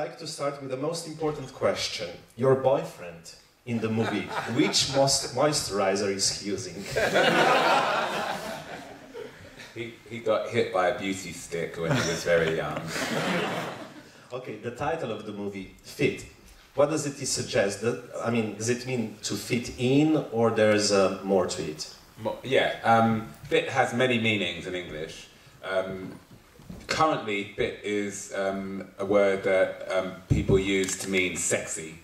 like to start with the most important question. Your boyfriend in the movie, which moisturizer is he using? He got hit by a beauty stick when he was very young. Okay, the title of the movie, Fit. What does it suggest? I mean, does it mean to fit in, or there's more to it? Yeah, fit has many meanings in English. Currently, fit is a word that people use to mean sexy.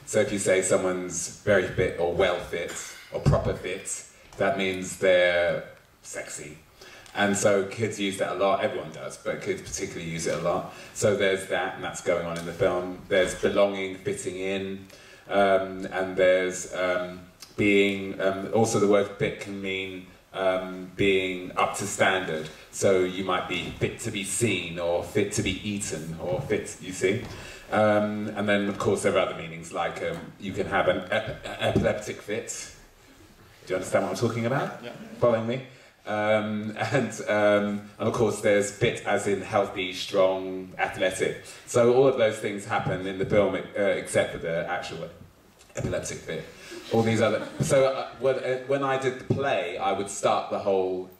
So if you say someone's very fit or well fit or proper fit, that means they're sexy. And so kids use that a lot, everyone does, but kids particularly use it a lot. So there's that, and that's going on in the film. There's belonging, fitting in, and there's being, also the word fit can mean being up to standard. So you might be fit to be seen, or fit to be eaten, or fit, you see. And then of course there are other meanings, like you can have an epileptic fit. Do you understand what I'm talking about? Yeah. Following me? And of course there's fit as in healthy, strong, athletic. So all of those things happen in the film except for the actual epileptic fit. All these other... So when I did the play, I would start the whole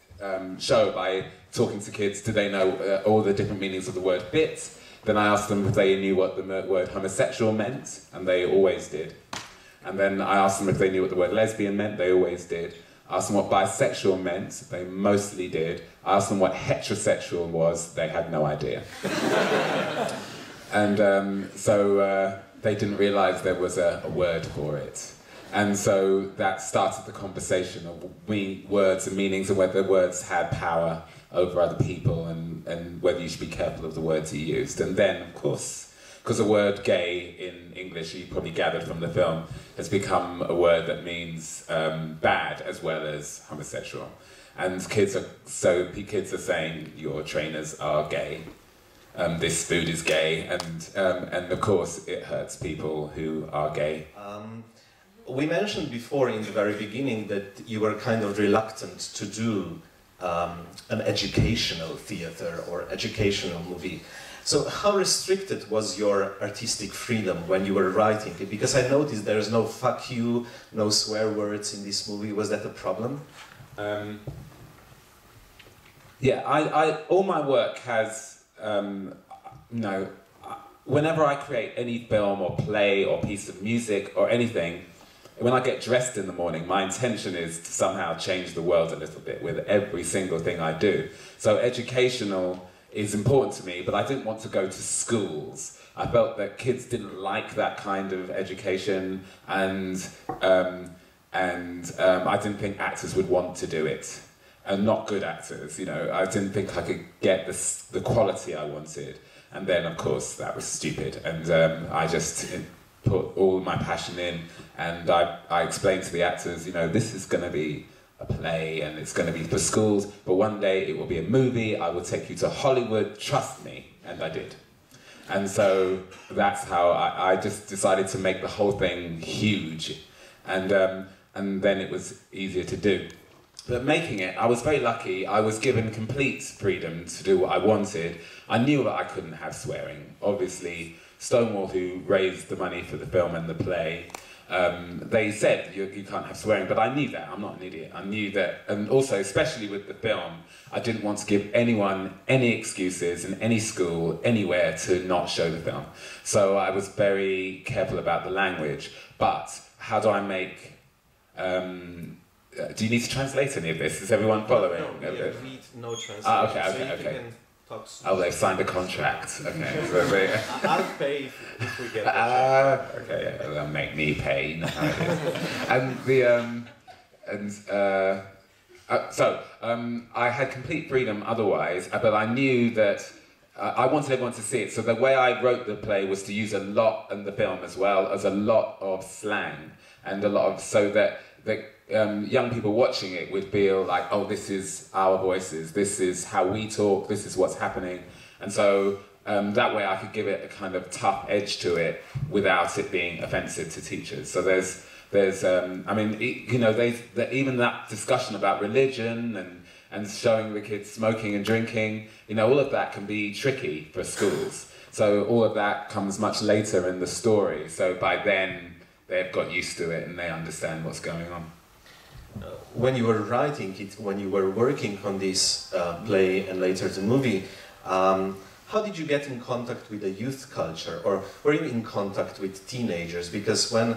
show by talking to kids. Do they know all the different meanings of the word fit? Then I asked them if they knew what the word homosexual meant, and they always did. And then I asked them if they knew what the word lesbian meant, they always did. I asked them what bisexual meant, they mostly did. I asked them what heterosexual was, they had no idea. And so they didn't realise there was a word for it. And so that started the conversation of words and meanings, and whether words had power over other people, and whether you should be careful of the words you used. And then, of course, because the word gay in English, you probably gathered from the film, has become a word that means bad as well as homosexual. And kids are saying your trainers are gay, this food is gay, and of course it hurts people who are gay. We mentioned before in the very beginning that you were kind of reluctant to do an educational theater or educational movie. So how restricted was your artistic freedom when you were writing it? Because I noticed there is no fuck you, no swear words in this movie. Was that a problem? Yeah, all my work has, whenever I create any film or play or piece of music or anything, when I get dressed in the morning, my intention is to somehow change the world a little bit with every single thing I do. So educational is important to me, but I didn't want to go to schools. I felt that kids didn't like that kind of education, and I didn't think actors would want to do it, and not good actors. You know, I didn't think I could get the quality I wanted, and then of course that was stupid, and I just put all my passion in, and I explained to the actors, you know, this is going to be a play and it's going to be for schools, but one day it will be a movie, I will take you to Hollywood, trust me, and I did. And so that's how I just decided to make the whole thing huge, and then it was easier to do. But making it, I was very lucky. I was given complete freedom to do what I wanted. I knew that I couldn't have swearing. Obviously, Stonewall, who raised the money for the film and the play, they said you can't have swearing, but I knew that. I'm not an idiot. I knew that, and also, especially with the film, I didn't want to give anyone any excuses in any school, anywhere, to not show the film. So I was very careful about the language. But how do I make... do you need to translate any of this? Is everyone following? No, yeah, read no translation. Okay. Oh, they've signed a contract. Okay. So I'll pay if we get the okay, yeah, they'll make me pay. You know how it is. So I had complete freedom otherwise, but I knew that I wanted everyone to see it. So the way I wrote the play was to use a lot in the film as well as a lot of slang and a lot of, so that young people watching it would feel like, oh, this is our voices, this is how we talk, this is what's happening. And so that way I could give it a kind of tough edge to it without it being offensive to teachers. So there's I mean, you know, even that discussion about religion and showing the kids smoking and drinking, you know, all of that can be tricky for schools. So all of that comes much later in the story. So by then, they've got used to it and they understand what's going on. When you were writing it, when you were working on this play and later the movie, how did you get in contact with the youth culture, or were you in contact with teenagers? Because when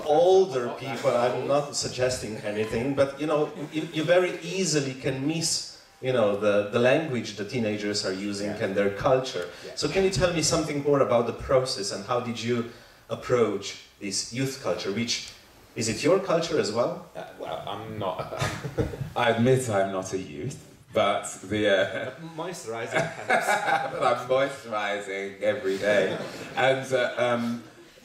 older people, I'm not suggesting anything, but you know, you very easily can miss, you know, the language the teenagers are using and their culture. Yeah. So can you tell me something more about the process and how did you approach this youth culture, which, is it your culture as well? Well, I'm not, I admit I'm not a youth, but the... moisturising. I'm moisturising every day. And,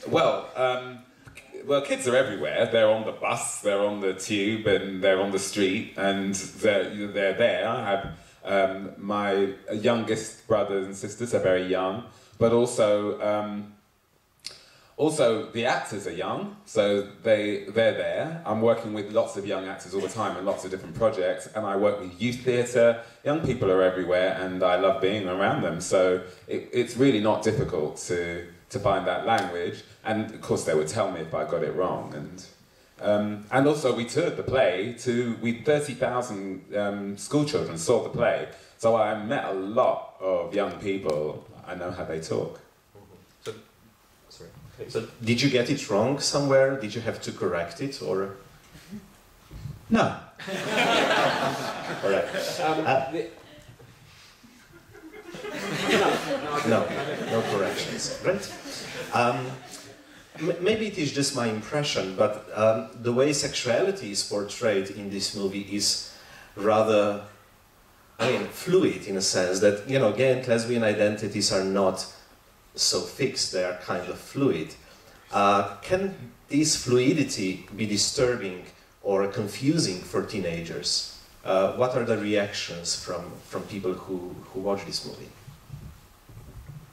well, kids are everywhere. They're on the bus, they're on the tube, and they're on the street, and they're there. I have my youngest brothers and sisters are very young, but also the actors are young, so they're there. I'm working with lots of young actors all the time and lots of different projects, and I work with youth theatre. Young people are everywhere, and I love being around them. So it's really not difficult to find that language, and of course they would tell me if I got it wrong. And also we toured the play to 30,000 school children saw the play, so I met a lot of young people. I know how they talk. So did you get it wrong somewhere? Did you have to correct it, or? No. All right. No corrections, right? Maybe it is just my impression, but the way sexuality is portrayed in this movie is rather, I mean, fluid in a sense that, you know, gay and lesbian identities are not so fixed, they are kind of fluid. Can this fluidity be disturbing or confusing for teenagers? What are the reactions from people who watch this movie?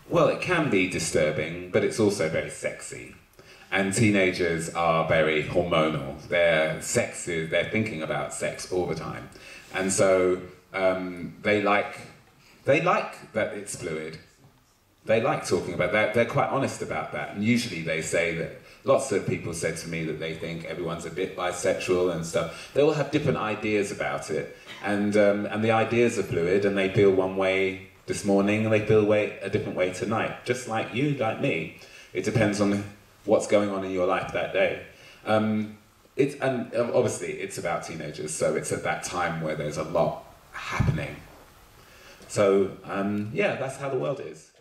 Well, it can be disturbing, but it's also very sexy. And teenagers are very hormonal. They're thinking about sex all the time. And so they like that it's fluid. They like talking about that. They're quite honest about that. And usually they say that, lots of people said to me that they think everyone's a bit bisexual and stuff. They all have different ideas about it. And the ideas are fluid, and they feel one way this morning and they feel a different way tonight. Just like you, like me. It depends on what's going on in your life that day. And obviously it's about teenagers, so it's at that time where there's a lot happening. So, yeah, that's how the world is.